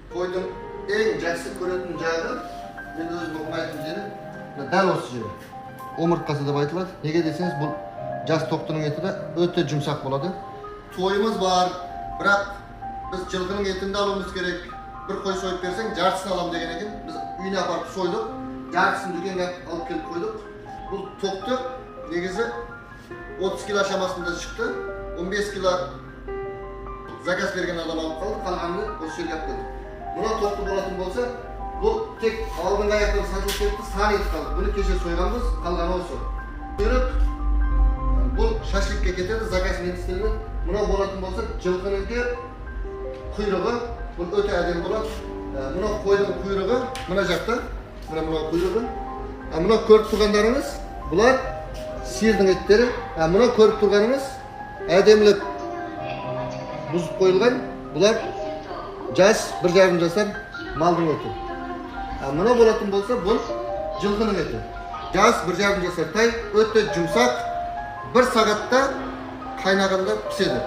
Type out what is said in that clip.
Koydum en жақсы көретін жағы, мен өзім оқымайтын жері, дәл осы жері. Омыртқасы деп айтылады. Неге десеңіз, бұл жас тоқтының еті де өте жұмсақ болады. Тойымыз бар, бірақ біз жылқының етін де алуымыз керек. Bir қой сойып берсең, жартысын алам деген екен. Біз үйіне апарып сойдық, жартысын дүкенге алып келіп қойдық. Бұл тоқты негізі 30 кило шамасында шықты, 15 кило заказ берген адам алып қалды, қалғанын осы жерге алып келді. Мына тоқты болатын болса, бұл тек алдыңғы аяқтары сатылып кетті, сан ет қалды. Бұны кеше сойғанбыз, қалғаны осы. Құйрық, бұл шашликке кетеді, заказмен істелінеді. Мына болатын болса, жылқының де құйрығы, бұл өте әдемі болады. Мына қойдың құйрығы, мына жақта, мына құйрығы. Мына көріп тұрғандарыңыз, бұлар сиырдың еттері. Мына көріп тұрғаныңыз, әдемілеп бұзып қойылған, бұлар жас, 1,5 жасар малдың еті. Мына болатын болса, бұл жылқының еті. Жас, 1,5 жасар тай, өте жұмсақ, 1 сағатта қайнағанда піседі.